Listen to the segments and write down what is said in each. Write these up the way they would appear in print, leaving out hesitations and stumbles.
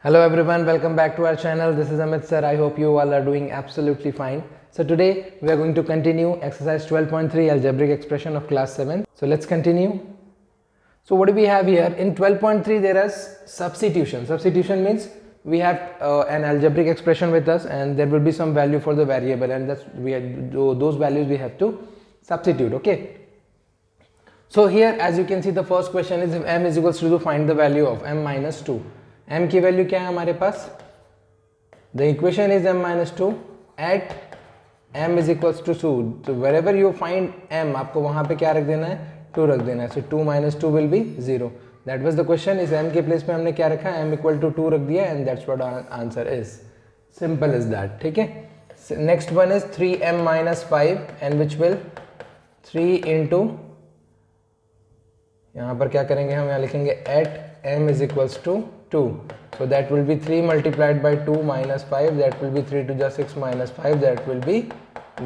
Hello everyone, welcome back to our channel. This is Amit sir. I hope you all are doing absolutely fine. So today we are going to continue exercise 12.3 algebraic expression of class 7. So let's continue. So what do we have here? In 12.3 there is substitution. Substitution means we have an algebraic expression with us and there will be some value for the variable, and those values we have to substitute. Okay. So here as you can see, the first question is if m is equals to find the value of m minus 2. m की value क्या है हमारे पास? The equation is m minus 2 at m is equals to 2. तो wherever you find m, आपको वहां पे क्या रख देना है? 2 रख देना है. So 2 minus 2 will be 0. That was the question. इस m के प्लेस पे हमने क्या रखा? m equal to 2 रख दिया and that's what our answer is. Simple as that. ठीक है. Next one is 3m minus 5 and which will 3 into, यहाँ पर क्या करेंगे हम? यहाँ लिखेंगे at m is equals to 2. So that will be 3 multiplied by 2 minus 5. That will be 3 to the 6 minus 5. That will be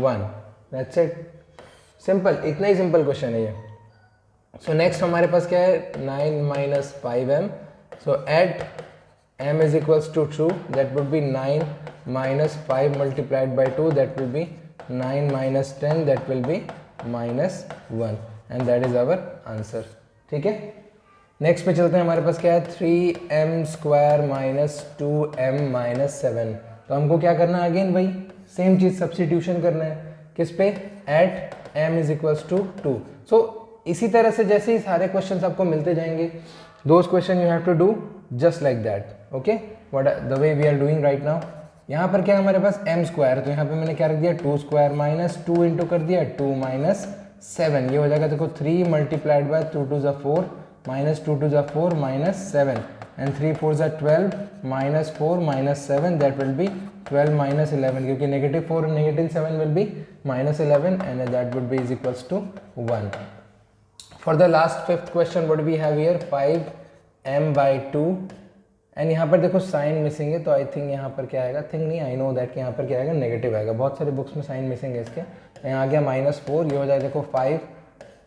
1. That's it. Simple. इतना ही simple question है ये. So next हमारे पास क्या है? 9 minus 5m. So at m is equals to 2. That would be 9 minus 5 multiplied by 2. That will be 9 minus 10. That will be minus 1. And that is our answer. ठीक है. Next पे चलते हैं. हमारे पास क्या है? 3m square minus 2m minus 7. तो हमको क्या करना है? अगेन वही सेम चीज, सब्सटीट्यूशन करना है. किस पे? At m is equals to 2. So इसी तरह से जैसे ही सारे क्वेश्चंस आपको मिलते जाएंगे, those question you have to do just like that. Okay, what the way we are doing right now. यहाँ पर क्या है हमारे पास? m square. तो यहाँ पे मैंने क्या रख दिया? 2 स्क्वायर माइनस 2 इंटू कर दिया 2 माइनस 7. ये हो जाएगा देखो 3 multiplied by 2 to the 4 minus 2 to the 4 minus 7 and 3 4s are 12 minus 4 minus 7. That will be 12 minus 11, क्योंकि negative 4 and negative 7 will be minus 11 and that would be is equals to 1. For the last fifth question, what do we have here? 5m by 2 and यहाँ पर देखो sign missing है, तो I think यहाँ पर क्या आएगा? थिंक नहीं, आई नो दैट कि यहाँ पर क्या आएगा? नेगेटिव आएगा. बहुत सारे बुक्स में साइन मिसिंग है इसके. यहाँ आ गया -4. ये हो जाए देखो 5.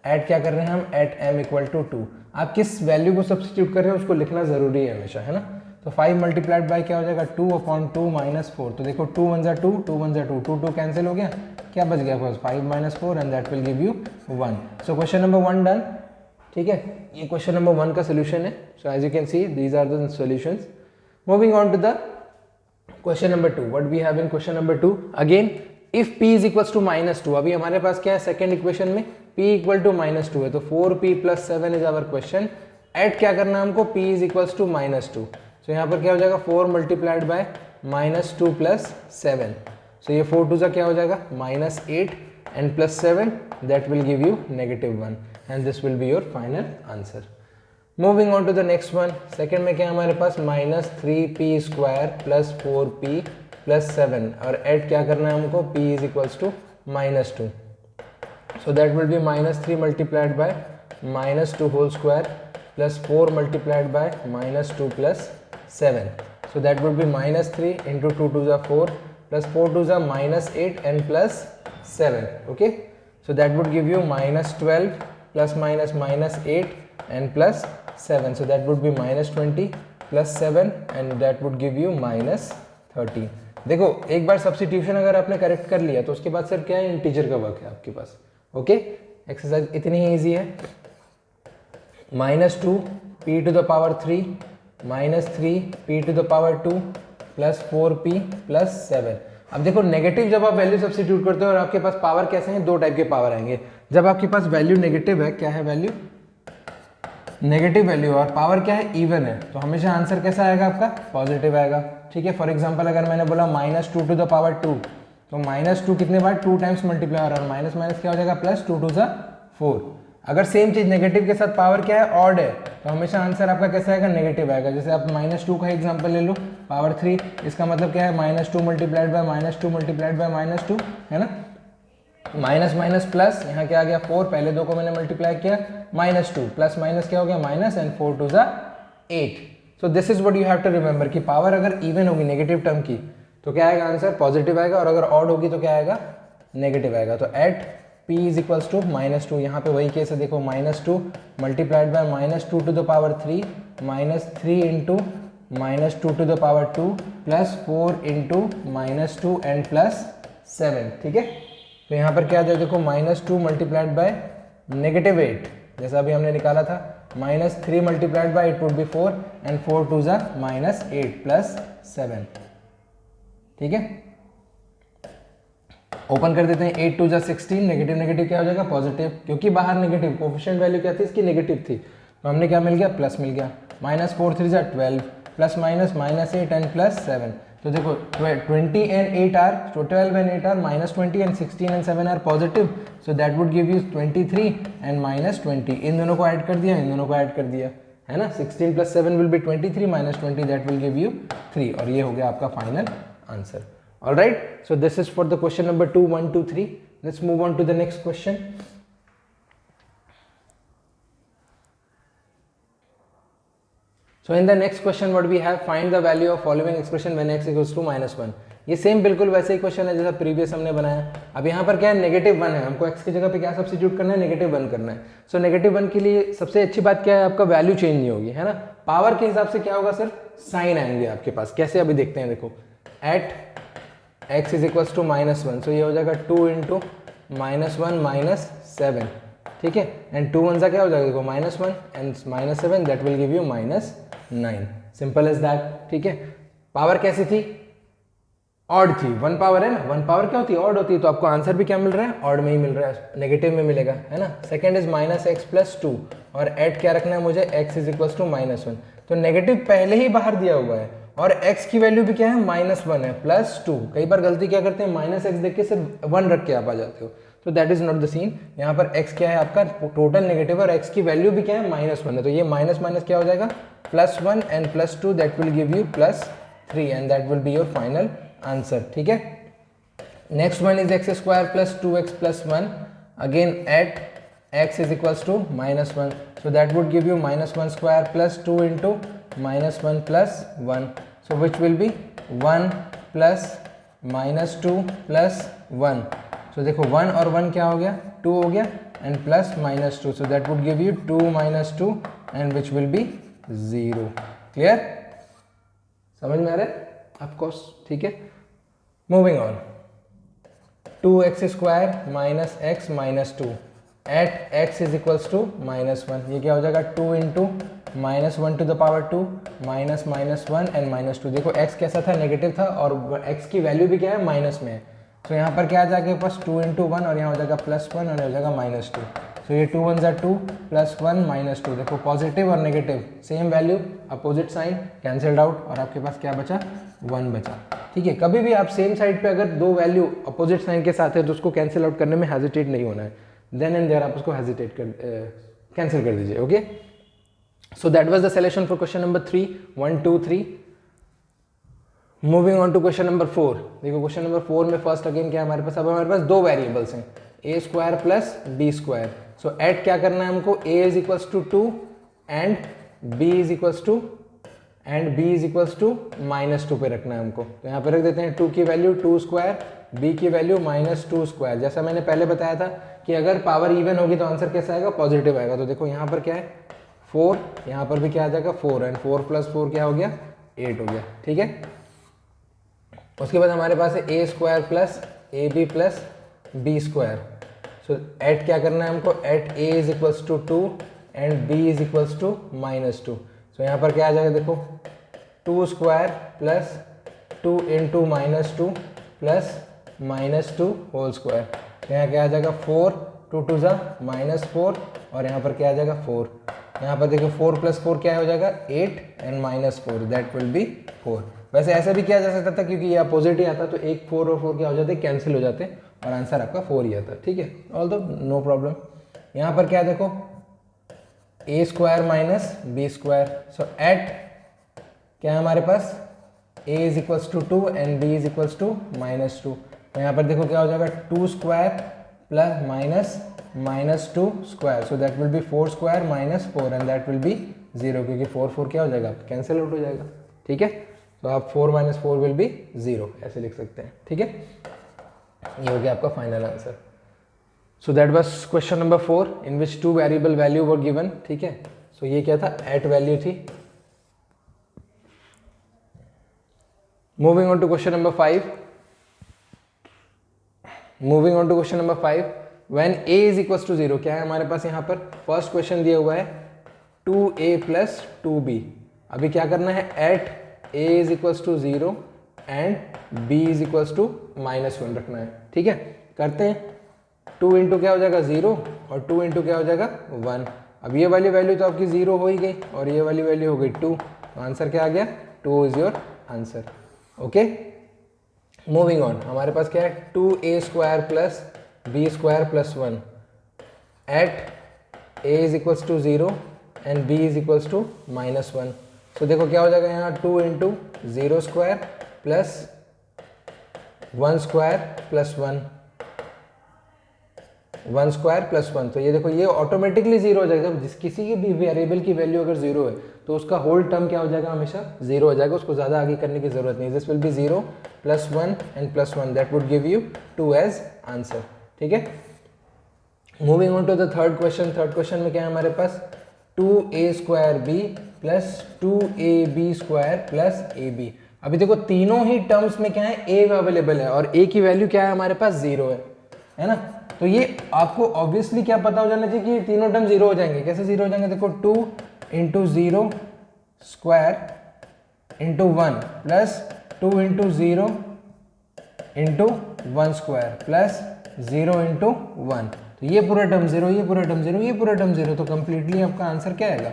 ऐड क्या कर रहे हैं हम? At m equal to 2. आप किस वैल्यू को सब्सटीट्यूट कर रहे हैं उसको लिखना जरूरी है हमेशा, है ना. तो 5 मल्टीप्लाइड बाय क्या हो जाएगा? 2 अपॉन 2 माइनस 4. तो देखो 2 1 2 2 1 2 2 2 कैंसिल हो गया. क्या बच गया? बस 5 minus 4 and that will give you 1. So question number 1 done. ठीक है, ये क्वेश्चन नंबर 1 का सोल्यूशन है. So as you can see these are the solutions. Moving on to the question number 2. What we have in question number 2? Again if p is equals to -2. अभी हमारे पास क्या है? सेकंड इक्वेशन में p equal to -2 है, तो 4p plus 7 is our question. Add क्या करना है हमको? p is equals to -2. So यहाँ पर क्या हो जाएगा? 4 मल्टीप्लाइड बाय -2 प्लस 7. सो ये 4 2 क्या हो जाएगा? -8 and plus 7. That will give you -1 and this will be your final answer. Moving on to the next one. Second में क्या है हमारे पास? -3p square plus 4p plus 7 और ऐड क्या करना है हमको? p is equals to -2. So that will be -3 multiplied by -2 whole square plus 4 multiplied by -2 plus 7. So that would be -3 into 2 to the 4 plus 4 to the -8 and plus 7. Okay. So that would give you -12 plus -8 and plus 7. So that would be -20 plus 7 and that would give you -13. देखो एक बार substitution अगर आपने correct कर लिया तो उसके बाद सिर्फ क्या है? इंटीजर का वर्क है आपके पास. ओके, एक्सरसाइज इतनी ही ईजी है. -2 p to the power 3 -3 p to the power 2 plus 4p plus 7. अब देखो नेगेटिव जब आप वैल्यू सब्स्टिट्यूट करते हो और आपके पास पावर कैसे हैं? दो टाइप के पावर आएंगे. जब आपके पास वैल्यू नेगेटिव है, क्या है वैल्यू? नेगेटिव वैल्यू, और पावर क्या है? इवन है, तो हमेशा आंसर कैसा आएगा आपका? पॉजिटिव आएगा. ठीक है. फॉर एग्जाम्पल अगर मैंने बोला -2 टू द पावर 2, तो -2 कितने बार? 2 टाइम्स मल्टीप्लाई, और माइनस माइनस क्या हो जाएगा? Plus 2 to the 4. अगर सेम चीज नेगेटिव के साथ पावर क्या है? ऑड है, तो हमेशा आंसर आपका कैसा आएगा? नेगेटिव आएगा. जैसे आप -2 का एग्जांपल ले लो, पावर 3, इसका मतलब क्या है? -2 मल्टीप्लाइड बाय -2 मल्टीप्लाइड बाय -2, है ना. माइनस माइनस प्लस, यहाँ क्या आ गया? 4. पहले दो को मैंने मल्टीप्लाई किया, -2 प्लस माइनस क्या हो गया? Minus and 4 to the 8. So this is what you have to remember कि पावर अगर इवन होगी नेगेटिव टर्म की तो क्या आएगा? आंसर पॉजिटिव आएगा, और अगर ऑड होगी तो क्या आएगा? नेगेटिव आएगा. तो at p is equals to -2. यहाँ पे वही केस है, देखो -2 multiplied by -2 to the power 3 -3 into minus 2 to the power 2 plus 4 into -2 and plus 7, ठीक है। तो यहाँ पर क्या आ जाए देखो, -2 मल्टीप्लाइड बाय -8, जैसा अभी हमने निकाला था, -3 multiplied by it would be 4 and 4 to the -8 plus 7, ठीक है। ओपन कर देते हैं, 8 टू ज़ा 16, नेगेटिव नेगेटिव क्या हो जाएगा पॉजिटिव, क्योंकि बाहर नेगेटिव, कोफिशिएंट वैल्यू क्या थी इसकी नेगेटिव थी, तो हमने क्या मिल गया प्लस मिल गया, -4 3 ज़ा 12 प्लस माइनस -8 एंड प्लस 7। तो देखो 20 and 8 are, 12 and 8 are -20 and 16 and 7 are positive, so that would give you 23 and -20। इन दोनों को ऐड कर दिया, इन दोनों को ऐड कर दिया, है ना। 16 plus 7 will be 23 -20 that will give you 3, और ये हो गया आपका final answer. Alright, so this is for the question number 2, 1, 2, 3. Let's move on to the next question. So in the next question what we have, find the value of following expression when x equals to -1. ये same बिल्कुल वैसे ही question है जैसा previous हमने बनाया। अब यहाँ पर क्या है, -1 है, हमको x की जगह पे क्या सब्स्टिट्यूट करना है, -1 करना है। सो -1 के लिए सबसे अच्छी बात क्या है, आपका वैल्यू चेंज नहीं होगी, है ना। पावर के हिसाब से क्या होगा, सिर्फ साइन आएंगे आपके पास। कैसे, अभी देखते हैं। देखो at x is equals to -1, so ये हो जाएगा 2 इंटू -1 -7, ठीक है। एंड 2 1 क्या हो जाएगा, देखो -1 and -7 that will give you -9, simple as that, ठीक है। पावर कैसी थी, ऑड थी, 1 पावर है ना, 1 पावर क्या होती है, ऑड होती है, तो आपको आंसर भी क्या मिल रहा है, ऑड में ही मिल रहा है, नेगेटिव में मिलेगा, है ना। सेकंड इज -x प्लस 2, और एट क्या रखना है मुझे, x इज इक्वल्स टू -1, तो नेगेटिव पहले ही बाहर दिया हुआ है, और x की वैल्यू भी क्या है, -1 है, +2। कई बार गलती क्या करते हैं, -x देख के सिर्फ 1 रख के आप आ जाते हो, तो that is not the scene. यहाँ पर x क्या है आपका टोटल नेगेटिव, और x की वैल्यू भी क्या है, -1 है, तो ये माइनस क्या हो जाएगा, +1 and +2 that will give you +3 and that will be your final answer, ठीक है। Next one is x² + 2x + 1, again at x is equals to -1, so that would give you -1² plus 2 into -1 plus 1, so which will be 1 plus -2 plus 1, so देखो 1 और 1 क्या हो गया, 2 हो गया, and plus -2, so that would give you 2 - 2 and which will be 0, clear, समझ में आ रहा है, of course, ठीक है। Moving on, 2x² minus x minus 2 at x is equals to -1, ये क्या हो जाएगा, 2 into -1 to the power 2 -1 and -2। देखो x कैसा था, नेगेटिव था, और x की वैल्यू भी क्या है, माइनस में है, तो यहाँ पर क्या आ जाएगा पास 2 इंटू 1, और यहाँ हो जाएगा +1 और हो जाएगा -2, तो ये 2 1 2 +1 -2। देखो पॉजिटिव और negative same value, opposite sign, cancelled out, और आपके पास क्या बचा, 1 बचा, ठीक है। कभी भी आप सेम साइड पे अगर दो वैल्यू अपोजिट साइन के साथ है तो उसको कैंसिल आउट करने में हेजिटेट नहीं होना है, देन एंड देयर आप उसको हेजिटेट कर कैंसिल कर दीजिए, okay. So that was the solution for question number 3, 1 2 3। Moving on to question number 4। देखो क्वेश्चन नंबर 4 में फर्स्ट अगेन क्या हमारे पास, अब हमारे पास दो वेरिएबल्स हैं, a² plus b², so at क्या करना है हमको, a is equals to 2 and b is equals to -2 पे रखना है हमको, तो यहाँ पे रख देते हैं 2 की वैल्यू 2², b की वैल्यू -2²। जैसा मैंने पहले बताया था कि अगर पावर इवन होगी तो आंसर कैसा आएगा, पॉजिटिव आएगा, तो देखो यहाँ पर क्या है 4, यहाँ पर भी क्या आ जाएगा 4, एंड 4 + 4 क्या हो गया, 8 हो गया, ठीक है। उसके बाद हमारे पास है a² plus ab plus b², so at क्या करना है हमको, at a is equals to 2 and b is equals to -2, so यहाँ पर क्या आ जाएगा, देखो 2² plus 2 into -2 plus -2 whole square, तो यहाँ क्या आ जाएगा 4, 2 2 ज़ा -4, और यहाँ पर क्या आ जाएगा 4, यहाँ पर देखो 4 + 4 क्या हो जाएगा 8 एंड -4 दैट विल बी 4। वैसे ऐसा भी किया जा सकता था, क्योंकि ये अपोजिट ही आता तो एक 4 और 4 क्या हो जाते, कैंसिल हो जाते, और आंसर आपका 4 ही आता, ठीक है, ऑल्दो नो प्रॉब्लम। यहाँ पर क्या देखो a² minus b², so at क्या है हमारे पास, a is equals to 2 and b is equals to -2, तो यहाँ पर देखो क्या हो जाएगा 2² plus -2², so that will be 4² -4 and that will be 0, क्योंकि 4 4 क्या हो जाएगा, कैंसिल आउट हो जाएगा, ठीक है। तो आप 4 - 4 विल बी 0 ऐसे लिख सकते हैं, ठीक है। ये हो गया आपका final answer. So that was question number 4 in which 2 variable value were given, ठीक है। सो ये क्या था, एट वैल्यू थी, moving on to question number 5. Moving on to question number 5. When a is equal to 0, क्या है हमारे पास यहाँ पर फर्स्ट क्वेश्चन दिया हुआ है 2a प्लस 2b. अभी क्या करना है, at a is equal to 0 and b is equal to -1 रखना है. ठीक है, करते हैं. 2 इंटू क्या हो जाएगा 0 और 2 इंटू क्या हो जाएगा 1. अब ये वाली वैल्यू तो आपकी 0 हो ही गई और ये वाली वैल्यू हो गई 2. तो आंसर क्या आ गया, 2 is your answer. Okay, moving on. हमारे पास क्या है 2a square plus b square plus 1 at a is equals to 0 and b is equals to -1. So देखो क्या हो जाएगा यहाँ 2 into 0 square plus 1 square plus 1 square plus 1. तो ये देखो ये ऑटोमेटिकली 0 हो जाएगा. जब किसी की भी वेरिएबल की वैल्यू अगर 0 है तो उसका होल टर्म क्या हो जाएगा, हमेशा 0 हो जाएगा. उसको ज़्यादा आगे करने की जरूरत नहीं. This will be 0 plus 1 and plus 1. That would give you 2 as answer. ठीक है, moving on to the third question. Third question में क्या है हमारे पास 2a square b plus 2ab square plus ab. अभी देखो तीनों ही टर्म्स में क्या है, a अवेलेबल है और a की वैल्यू क्या है हमारे पास 0 है ना. तो ये आपको ऑब्वियसली क्या पता हो जाना चाहिए कि तीनों टर्म 0 हो जाएंगे. कैसे 0 हो जाएंगे, देखो 2 into 0 square into 1 plus 2 into 0 into 1 square plus 0 into 1. तो ये पूरा टर्म 0, ये पूरा टर्म 0, ये पूरा टर्म 0. तो कंप्लीटली आपका आंसर क्या आएगा,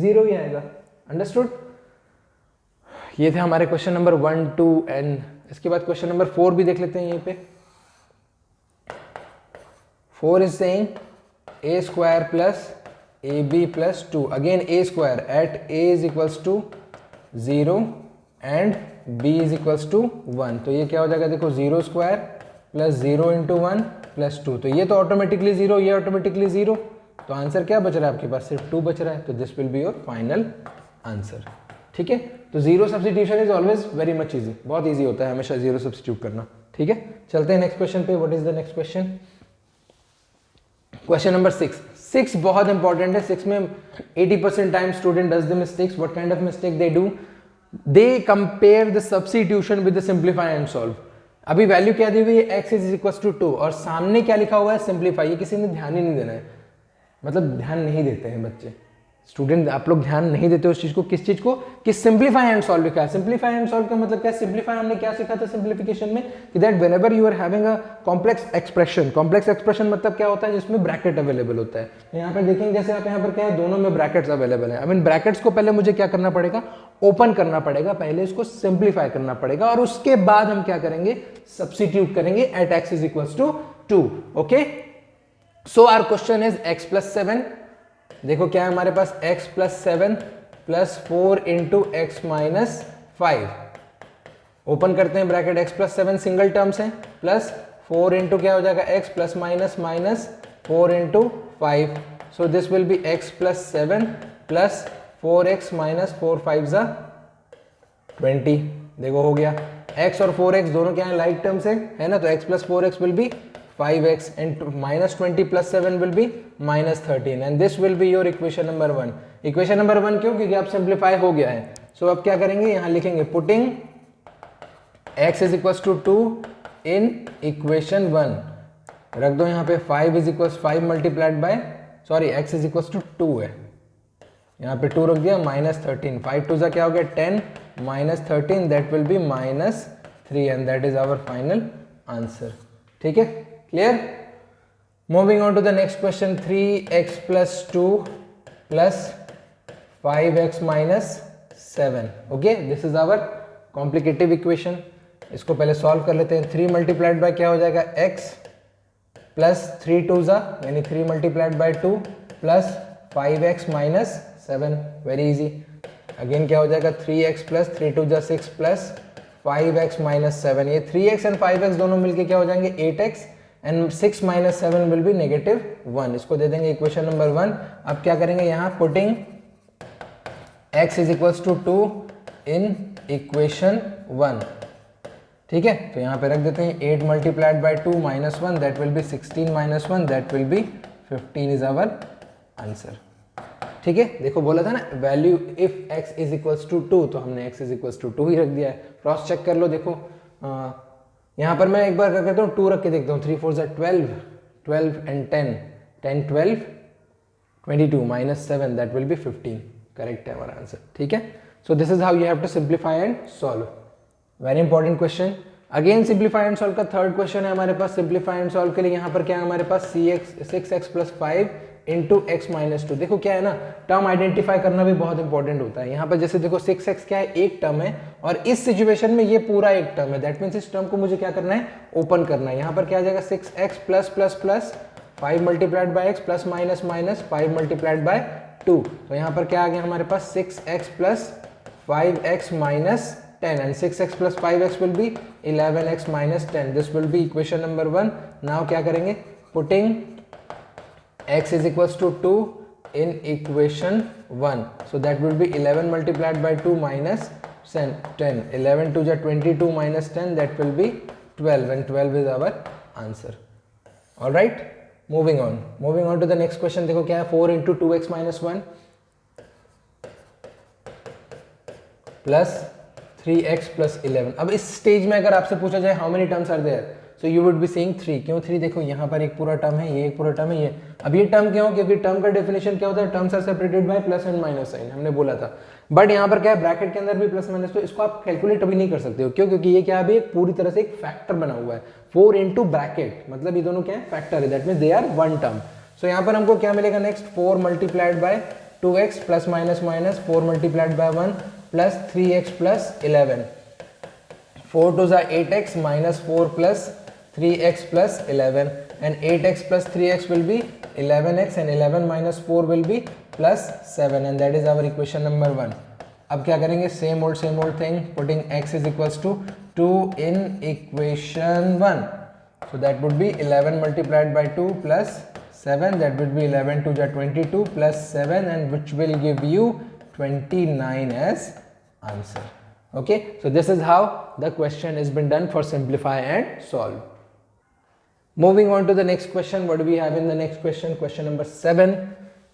0 ही आएगा. अंडरस्टूड. ये थे हमारे क्वेश्चन नंबर 1, 2 एंड इसके बाद क्वेश्चन नंबर 4 भी देख लेते हैं. यहीं पे 4 is saying a square plus ab plus 2. Again a square at a is equals to 0 and b is equals to 1. तो ये क्या हो जाएगा, देखो 0 स्क्वायर प्लस 0 इंटू 1 प्लस 2. तो ये तो ऑटोमेटिकली 0, ये ऑटोमेटिकली 0. तो आंसर क्या बच रहा है आपके पास, सिर्फ 2 बच रहा है. तो this will be your final answer. ठीक है, तो 0 substitution is always very much easy. बहुत ईजी होता है हमेशा 0 सब्स्टिट्यूट करना. ठीक है, चलते हैं नेक्स्ट क्वेश्चन पे. What is the next question, question number 6 बहुत इंपॉर्टेंट है. 6 में 80% time student does the mistakes. What kind of mistake they do, they compare the substitution with the simplify and solve. अभी वैल्यू क्या दी हुई है, x is equal to 2 और सामने क्या लिखा हुआ है, सिंप्लीफाई. ये किसी ने ध्यान ही नहीं देना है, मतलब ध्यान नहीं देते हैं बच्चे, स्टूडेंट आप लोग ध्यान नहीं देते उस चीज को. किस चीज को, कि सिंप्लीफाई एंड सॉल्व लिखा है. सिंप्लीफाई एंड सॉल्व का मतलब क्या है, सिंप्लीफाई हमने क्या सीखा था सिंप्लीफिकेशन में, कि that whenever you are having a complex expression. Complex expression मतलब क्या होता है, जिसमें ब्रैकेट अवेलेबल होता है. तो यहाँ पर देखेंगे जैसे आप यहाँ पर क्या है, दोनों में ब्रैकेट्स अवेलेबल है. अब इन ब्रैकेट्स को पहले मुझे क्या करना पड़ेगा, ओपन करना पड़ेगा. पहले इसको सिंप्लीफाई करना पड़ेगा और उसके बाद हम क्या करेंगे, सब्स्टिट्यूट करेंगे at x is equal to 2. Okay, so our question is x plus 7. देखो क्या है हमारे पास, x plus 7 plus 4 into x minus 5. Open करते हैं bracket, x plus 7 single terms है, प्लस 4 इंटू क्या हो जाएगा, x plus minus minus 4 into 5. So this will be x plus 7 plus 4x minus 4 5 जा 20. देखो हो गया, x और 4x दोनों क्या है, लाइक टर्म्स है ना. तो x plus 4x will be 5x and minus 20 plus 7 will be minus 13 and this will be your equation number 1. equation number 1 क्यों, क्योंकि आप सिंप्लीफाई हो गया है. सो अब क्या करेंगे, यहाँ लिखेंगे putting x is equals to 2 in equation 1. रख दो यहाँ पे 5 is equals 5 multiplied by x is equals to 2 है, यहाँ पे 2 रख दिया, minus 13. 5 2 क्या हो गया 10 minus 13 that will be minus 3 and that is our final answer. ठीक है, clear. Moving on to the next question, 3x plus 2 plus 5x minus 7. Okay, this is our complicative equation. इसको पहले सॉल्व कर लेते हैं. 3 मल्टीप्लाइड बाय क्या हो जाएगा, x प्लस 3 2 यानी 3 multiplied by 2 plus 5x minus 7. Very easy. Again क्या हो जाएगा, 3x plus 3 2 6 plus 5x minus 7. ये 3x एंड 5x दोनों मिलके क्या हो जाएंगे 8x and 6 minus 7 will be -1. इसको दे देंगे इक्वेशन नंबर 1. अब क्या करेंगे, यहाँ putting x is equals to 2 in equation 1. ठीक है, तो यहाँ पे रख देते हैं 8 multiplied by 2 minus 1 that will be 16 minus 1 that will be 15 is our answer. ठीक है, देखो बोला था ना value if x is equals to 2, तो हमने x इज इक्वल्स टू 2 ही रख दिया है। क्रॉस चेक कर लो, देखो यहाँ पर मैं एक बार क्या करता हूँ 2 रख के देखता हूँ। 3 4 ज़ा 12, 12 and 10, 10 12 22 minus 7 that will be 15। Correct है हमारा आंसर। ठीक है, so this is how you have to simplify and solve. Very important question. Again simplify and solve का थर्ड क्वेश्चन है हमारे पास। सिंप्लीफाई एंड सॉल्व के लिए यहाँ पर क्या है हमारे पास 6x plus 5 into x minus 2। देखो क्या है ना, टर्म आइडेंटिफाई करना भी बहुत इंपॉर्टेंट होता है। यहाँ पर जैसे देखो 6x क्या है, एक टर्म है, और इस सिचुएशन में ये पूरा एक टर्म है। दैट मीन्स इस टर्म को मुझे क्या करना है, ओपन करना है। यहाँ पर क्या आ जाएगा 6x plus plus plus 5 multiplied bye x plus minus minus 5 multiplied by 2। तो यहाँ पर क्या आ गया हमारे पास 6x plus 5x minus 10 and 6x plus 5x will be 11x minus 10. This will be equation number 1. Now क्या करेंगे, putting x is equals to 2 in equation 1. So that will be 11 multiplied by 2 minus 10. 11 to 22 minus 10, that will be 12, and 12 is our answer. All right, moving on. Moving on to the next question. देखो क्या है, 4 into 2x minus 1 plus 3x plus 11। अब इस stage में अगर आपसे पूछा जाए how many terms are there, so you would be saying 3। क्यों 3? देखो यहाँ पर एक पूरा टर्म है, ये एक पूरा टर्म है, ये। अब ये टर्म क्यों? क्योंकि टर्म का डेफिनेशन क्या होता है, terms are separated by plus and minus sign, हमने बोला था। बट यहाँ पर क्या है, ब्रैकेट के अंदर भी प्लस माइनस, तो इसको आप कैलकुलेट अभी नहीं कर सकते हो। क्यों? क्योंकि ये क्या अभी एक पूरी तरह से एक फैक्टर बना हुआ है। 4 इंटू ब्रैकेट मतलब ये दोनों क्या है, फैक्टर है। That means they are one term. So यहाँ पर हमको क्या मिलेगा next, 4 multiplied by 2x plus minus minus 4 multiplied by 1 plus 3x plus 11। 4 to 8x minus 4 plus 3x plus 11, and 8x plus 3x will be 11x, and 11 minus 4 will be plus 7, and that is our equation number 1. अब क्या करेंगे, same old thing, putting x is equals to 2 in equation 1. So that would be 11 multiplied by 2 plus 7, that would be 11 to 22 plus 7, and which will give you 29 as answer. Okay, so this is how the question has been done for simplify and solve. Moving on to the next question. What do we have in the next question? Question number 7.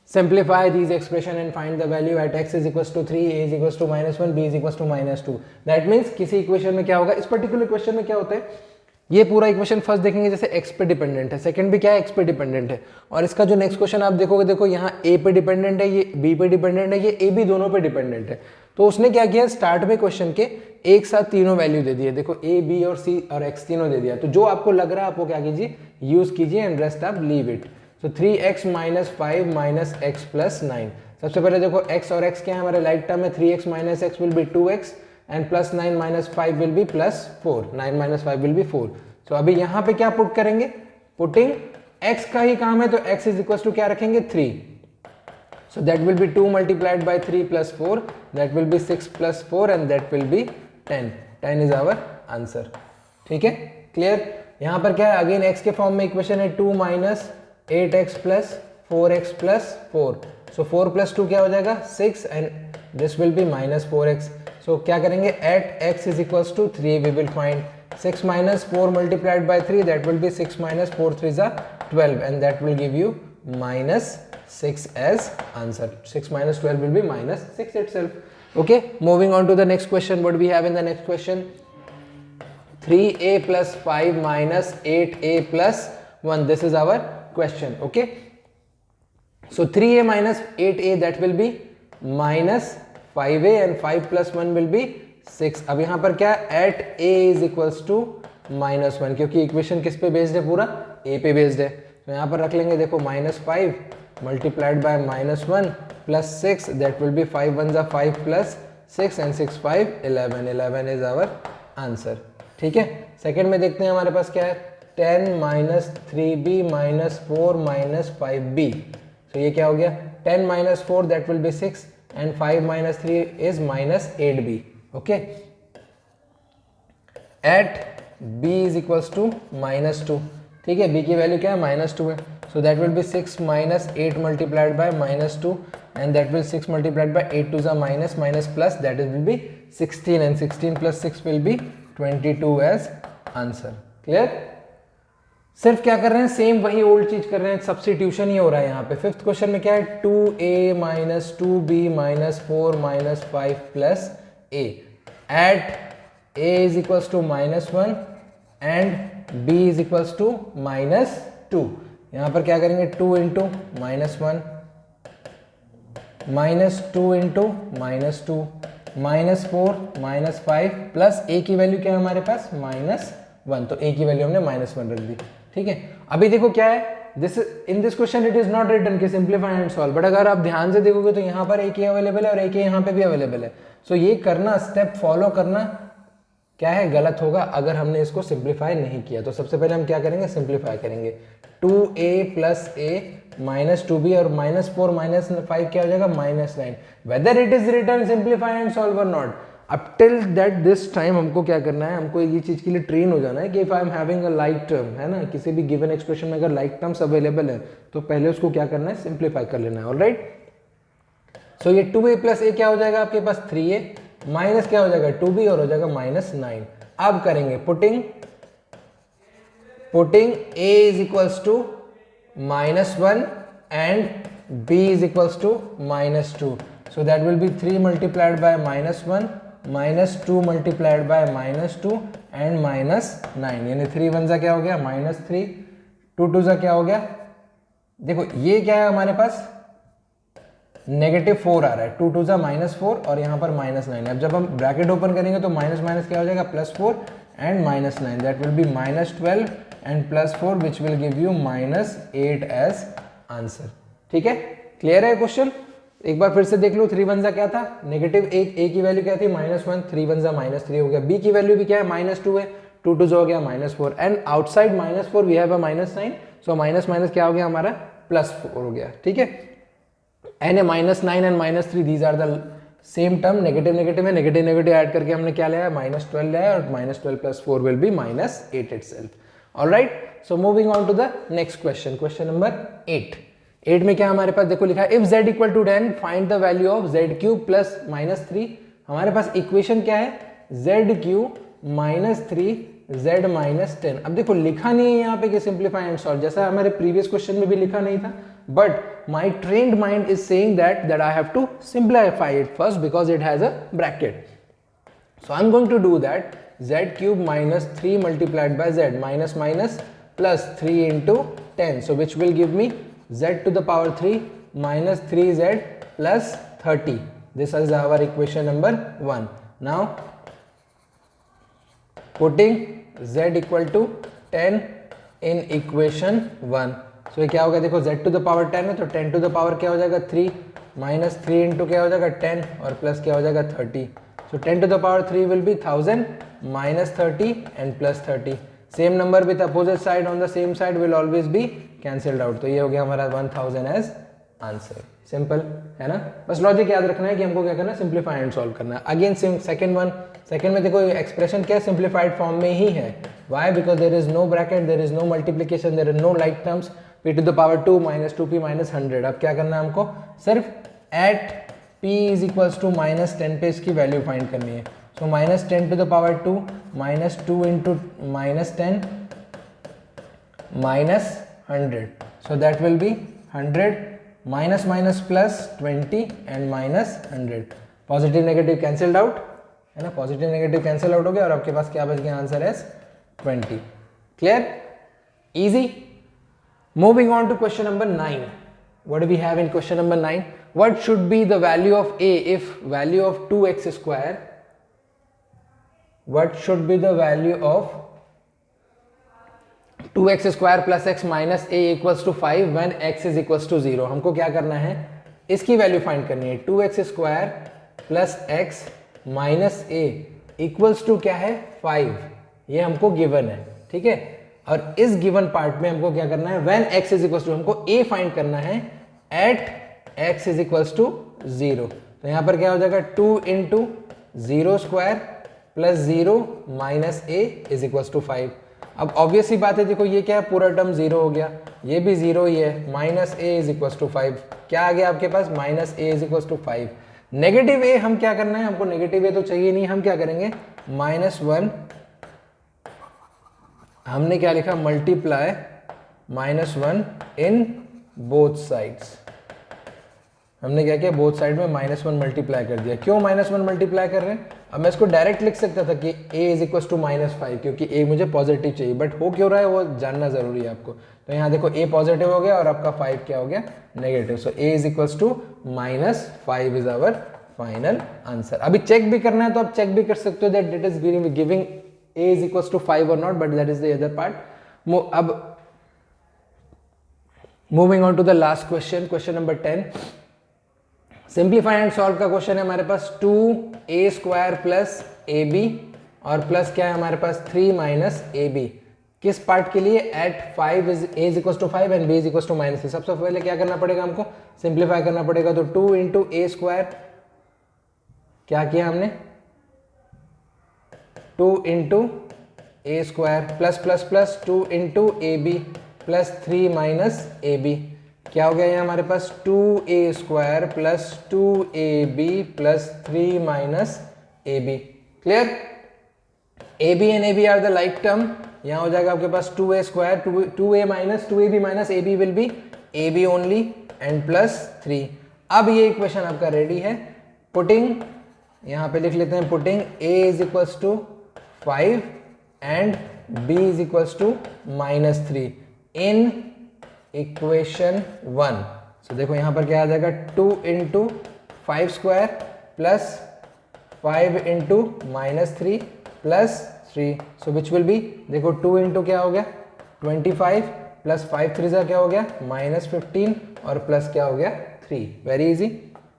Simplify these expression and find the value at x is equals to 3, a is equals to minus 1, b is equals to minus 2. That means किसी equation में क्या होगा, इस particular question में क्या होता है, ये पूरा इक्वेशन फर्स्ट देखेंगे जैसे x पे डिपेंडेंट है, सेकंड भी क्या है, x पे डिपेंडेंट है, और इसका जो नेक्स्ट क्वेश्चन आप देखोगे, देखो यहाँ a पे डिपेंडेंट है, ये b पे डिपेंडेंट है, ये a b दोनों पे डिपेंडेंट है। तो उसने क्या किया, स्टार्ट में क्वेश्चन के एक साथ तीनों वैल्यू दे दिए। देखो a b और c और x तीनों दे दिया। तो जो आपको लग रहा है आप वो क्या कीजिए, यूज कीजिए, एंड रेस्ट आप leave it. So 3x minus 5 minus x plus 9। सबसे पहले देखो x और x क्या है, हमारे लाइक टर्म है। 3x minus x will be 2x, and plus 9 minus 5 will be plus 4। 9 minus 5 will be 4। तो अभी यहाँ पे क्या पुट करेंगे, पुटिंग x का ही काम है, तो x इज इक्वल टू क्या रखेंगे, 3। So that will be 2 multiplied by 3 plus 4, that will be 6 plus 4, and that will be 10. 10 is our answer. ठीक है, क्लियर। यहाँ पर क्या है, अगेन x के फॉर्म में इक्वेशन है 2 minus 8x plus 4x plus 4। So 4 plus 2 क्या हो जाएगा, 6, and this will be minus 4x। So क्या करेंगे, at x is equals to 3 we will find 6 minus 4 multiplied by 3, that will be 6 minus 4 3 is 12, and that will give you minus 6 as answer. 6 minus 12 will be minus 6 itself. Okay, moving on to the next question. What do we have in the next question? 3a plus 5 minus 8a plus 1. This is our question. Okay, so 3a minus 8a, that will be minus 5a, and 5 plus 1 will be 6। अब यहाँ पर क्या है, at a is equals to minus 1, क्योंकि equation किस पे based है, पूरा a पे बेस्ड है। तो यहाँ पर रख लेंगे, देखो minus 5 multiplied by minus 1 plus 6, that will be 5 1 जा 5 plus 6, and 6 5 11। 11 is our answer. ठीक है, सेकेंड में देखते हैं हमारे पास क्या है, 10 minus 3b minus 4 minus 5b। तो ये क्या हो गया, 10 minus 4 that will be 6, and 5 minus 3 is minus 8b। Okay, at b is equals to minus 2। ठीक है, b की वैल्यू क्या है, माइनस 2 है। So that will be 6 minus 8 multiplied by minus 2, and that will 6 multiplied by 8 to ज़ा minus minus plus, that is will be 16, and 16 plus 6 will be 22 as answer. Clear. सिर्फ क्या कर रहे हैं, सेम वही ओल्ड चीज कर रहे हैं, सब्स्टिट्यूशन ही हो रहा है यहाँ पे। फिफ्थ क्वेश्चन में क्या है, 2a minus 2b minus 4 minus 5 plus a at a is equals to -1 and b is equals to -2। यहाँ पर क्या करेंगे, 2 इंटू -1 -2 इंटू -2 -4 -5 प्लस a की वैल्यू क्या है हमारे पास, -1, तो a की वैल्यू हमने -1 रख दी। ठीक है, अभी देखो क्या है, this in this question it is not written कि सिंप्लीफाई एंड सॉल्व, बट अगर आप ध्यान से देखोगे तो यहाँ पर एक ही अवेलेबल है और एक ही यहाँ पे भी अवेलेबल है। सो ये करना, स्टेप फॉलो करना क्या है, गलत होगा अगर हमने इसको सिंप्लीफाई नहीं किया। तो सबसे पहले हम क्या करेंगे, सिंप्लीफाई करेंगे। 2a plus a minus 2b और -4 -5 क्या हो जाएगा, -9। Whether it is written simplify and solve और not, up till that this time हमको क्या करना है, हमको ये चीज के लिए ट्रेन हो जाना है कि if I am having a like term, है ना, किसी भी गिवन एक्सप्रेशन में अगर लाइक टर्म्स अवेलेबल है तो पहले उसको क्या करना है, सिंप्लीफाई कर लेना है। ऑलराइट, सो ये 2a प्लस a क्या हो जाएगा आपके पास, 3a माइनस क्या हो जाएगा, 2b और हो जाएगा -9। अब करेंगे putting a is equals to -1 and b is equals to -2, so that will be 3 multiplied by -1 -2 multiplied by -2 and -9, यानी 3 1 जा क्या हो गया, -3, 2 2 जा क्या हो गया, देखो ये क्या है हमारे पास, -4 आ रहा है, 2 2 जा -4 और यहाँ पर -9। अब जब हम ब्रैकेट ओपन करेंगे तो माइनस माइनस क्या हो जाएगा, +4 and -9, that will be -12 and +4 which will give you -8 as answer. ठीक है, क्लियर है क्वेश्चन, एक बार फिर से देख लो। 3 1 जा क्या था, -1, a की वैल्यू क्या थी, -1, 3 1 जा -3 हो गया, b की वैल्यू भी क्या है, -2 है, 2 2 हो गया -4 and outside -4 we have a -9, so minus minus क्या हो गया हमारा, +4 हो गया। ठीक है, and -9 and -3 these are the same term, negative negative है, नेगेटिव नेगेटिव ऐड करके हमने क्या लिया है, -12 लिया है और -12 + 4 will be -8 itself. Alright, so moving on to the next question, question number 8 में क्या हमारे पास देखो लिखा है, if z equal to 10 find the value of z³ plus -3। हमारे पास इक्वेशन क्या है, z³ -3 z -10। अब देखो लिखा नहीं है यहाँ पे कि सिंप्लीफाई एंड सॉल्व, जैसा हमारे प्रीवियस क्वेश्चन में भी लिखा नहीं था, but my trained mind is saying that I have to simplify it first because it has a bracket. So I am going to do that, z³ -3 multiplied by z minus minus plus 3 into 10, so which will give me z to the power 3 minus 3z plus 30. This is our equation number 1. Now putting z equal to 10 in equation 1, so ये क्या होगा, देखो z to the power 10 है तो 10 to the power क्या हो जाएगा 3 minus 3 into क्या हो जाएगा 10 और plus क्या हो जाएगा 30, so 10 to the power 3 will be 1000 minus 30 and plus 30. Same number with opposite side on the same side will always be cancelled out. तो ये हो गया हमारा 1000 as आंसर। सिंपल है ना, बस लॉजिक याद रखना है कि हमको क्या करना है, सिंप्लीफाई एंड सॉल्व करना है। अगेन सेकंड में देखो एक्सप्रेशन क्या सिंप्लीफाइड फॉर्म में ही है, why, because there is no bracket, there is no multiplication, there is no like terms, p to the power 2 minus 2p minus 100। अब क्या करना है हमको, सिर्फ at p is equals to -10 पे इसकी वैल्यू फाइंड करनी है। So -10 to the power 2 minus 2 into -10 minus 100, so that will be 100 minus minus plus 20 and minus 100, positive negative cancelled out है ना, पॉजिटिव नेगेटिव कैंसिल आउट हो गया और आपके पास क्या बच गया, आंसर है 20। Clear, easy. Moving on to question number 9, what do we have in question number 9? What should be the value of a if value of 2x square, what should be the value of 2x square plus x minus a equals to 5 when x is equals to 0? हमको क्या करना है, इसकी वैल्यू find करनी है। 2x square plus x minus a equals to क्या है, 5, ये हमको गिवन है। ठीक है, और इस गिवन पार्ट में हमको क्या करना है, when x is equals to, हमको a फाइंड करना है at x is equals to 0। तो यहाँ पर क्या हो जाएगा, 2 into 0 square plus 0 minus a is equals to 5। अब ऑब्वियस सी बात है, देखो ये क्या है, पूरा टर्म 0 हो गया, ये भी 0 ही है, minus a is equals to 5, क्या आ गया आपके पास, minus a is equals to 5। Negative a हम क्या करना है, हमको नेगेटिव a तो चाहिए नहीं, हम क्या करेंगे, -1 हमने क्या लिखा, मल्टीप्लाई -1 इन बोथ साइड्स। हमने क्या किया, बोथ साइड में -1 मल्टीप्लाई कर दिया। क्यों -1 मल्टीप्लाई कर रहे हैं? अब मैं इसको डायरेक्ट लिख सकता था कि a इज इक्वल टू -5, क्योंकि a मुझे पॉजिटिव चाहिए, बट हो क्यों रहा है वो जानना जरूरी है आपको। तो यहाँ देखो a पॉजिटिव हो गया और आपका 5 क्या हो गया, negative. So a is equal to -5 is our final answer. अभी चेक भी करना है तो आप चेक भी कर सकते हो that it is giving a is equal to 5 और not, but that is the other part. अब moving on to the last question, question number 10। Simplify and solve का क्वेश्चन है हमारे पास 2a² प्लस ab और प्लस क्या है हमारे पास 3 माइनस ab। किस पार्ट के लिए, at 5 is a is equal to 5 and b is equal to -3। सबसे पहले क्या करना पड़ेगा, हमको सिंप्लीफाई करना पड़ेगा। तो 2 इंटू a², क्या किया हमने, 2 into a² plus plus plus 2 into ab plus 3 minus ab। क्या हो गया ये हमारे पास, 2a² plus 2ab plus 3 minus ab। Clear? ab and ab are the like term. यहाँ हो जाएगा आपके पास 2a² 2a minus 2ab minus ab will be ab only and plus 3। अब ये इक्वेशन आपका रेडी है। पुटिंग, यहाँ पे लिख लेते हैं, putting a is equals to 5 and b is equals to -3 in equation 1। So देखो यहाँ पर क्या आ जाएगा, 2 into 5² plus 5 into -3 plus 3। So which will be, देखो 2 इंटू क्या हो गया 25 प्लस 5 3 जा क्या हो गया -15 और प्लस क्या हो गया 3। Very easy.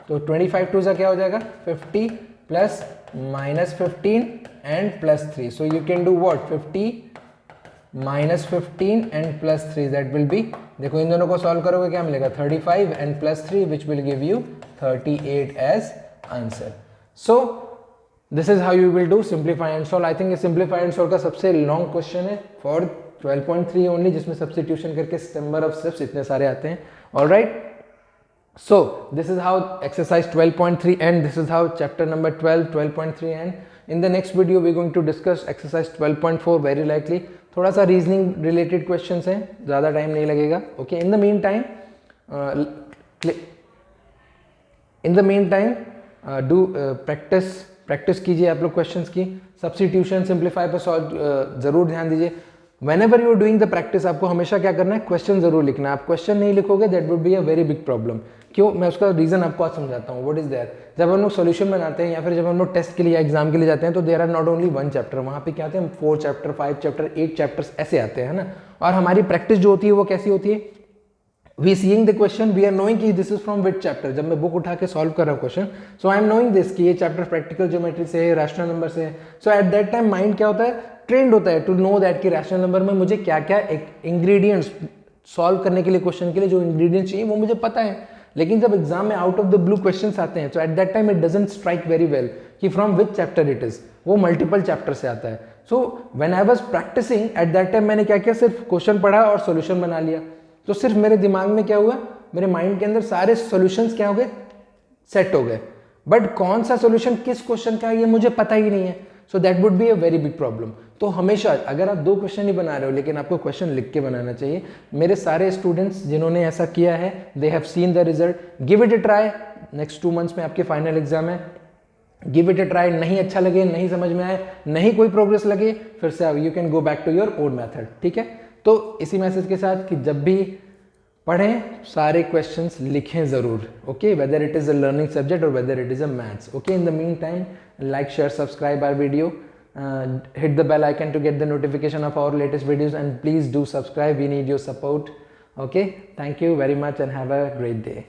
तो 25 2 जा क्या हो जाएगा 50 plus -15 and plus 3। So you can do what, 50 -15 and plus 3, that will be, देखो इन दोनों को सॉल्व करोगे क्या मिलेगा, 35 and plus 3 which will give you 38 as answer. So this is how you will do simplify and solve. I think ये simplify and solve का सबसे लॉन्ग क्वेश्चन है फॉर 12.3 ओनली, जिसमें सब्स्टिट्यूशन करके नंबर ऑफ स्टेप्स इतने सारे आते हैं। Alright, so this is how exercise 12.3 and this is how chapter number 12.3 and in the next video we're going to discuss exercise 12.4 very likely। थोड़ा सा reasoning related questions हैं, ज़्यादा time नहीं लगेगा। Okay, in the main time do practice कीजिए आप लोग questions की। सब्स्टिट्यूशन सिंप्लीफाई पर सॉल्व जरूर ध्यान दीजिए। Whenever you are doing the practice, आपको हमेशा क्या करना है, क्वेश्चन जरूर लिखना है। आप क्वेश्चन नहीं लिखोगे that would be a very big problem. क्यों, मैं उसका रीजन आपको आज समझाता हूँ। व्हाट इज देयर, जब हम लोग सॉल्यूशन बनाते हैं या फिर जब हम लोग टेस्ट के लिए या एग्जाम के लिए जाते हैं तो there are not only 1 chapter, वहाँ पे क्या आते हैं 4 चैप्टर 5 चैप्टर 8 चैप्टर्स ऐसे आते हैं, है ना। और हमारी प्रैक्टिस जो होती है वो कैसी होती है, we seeing the question, we are knowing कि this is from which chapter. जब मैं बुक उठा के सॉल्व कर रहा हूँ question, so I am knowing this कि ये चैप्टर प्रैक्टिकल ज्योमेट्री से है, रैशनल नंबर से है। सो एट दैट टाइम माइंड क्या होता है, ट्रेंड होता है टू नो दैट कि रैशनल नंबर में मुझे क्या क्या इंग्रेडिएंट्स सॉल्व करने के लिए, क्वेश्चन के लिए जो इंग्रेडिएंट्स चाहिए वो मुझे पता है। लेकिन जब एग्जाम में out of the blue questions आते हैं, तो at that time it doesn't strike very well कि from which chapter it is, वो मल्टीपल चैप्टर से आता है। So when I was practising at that time, मैंने क्या किया, सिर्फ क्वेश्चन पढ़ा और सॉल्यूशन बना लिया। तो सिर्फ मेरे दिमाग में क्या हुआ, मेरे माइंड के अंदर सारे सॉल्यूशंस क्या हो गए, सेट हो गए। बट कौन सा सॉल्यूशन किस क्वेश्चन का है ये मुझे पता ही नहीं है। So that would be a very big problem. तो हमेशा अगर आप 2 क्वेश्चन ही बना रहे हो लेकिन आपको क्वेश्चन लिख के बनाना चाहिए। मेरे सारे स्टूडेंट्स जिन्होंने ऐसा किया है, they have seen the result. Give it a try. Next 2 months में आपके फाइनल एग्जाम है, गिव इट अ ट्राई। नहीं अच्छा लगे, नहीं समझ में आए, नहीं कोई प्रोग्रेस लगे, फिर से you can go back to your old method. ठीक है, तो इसी मैसेज के साथ कि जब भी पढ़ें सारे क्वेश्चंस लिखें जरूर। Okay, whether it is a learning subject और whether it is a maths. Okay, in the mean time like, share, subscribe our video, hit the bell icon to get the notification of our latest videos, and please do subscribe. We need your support. Okay, thank you very much and have a great day.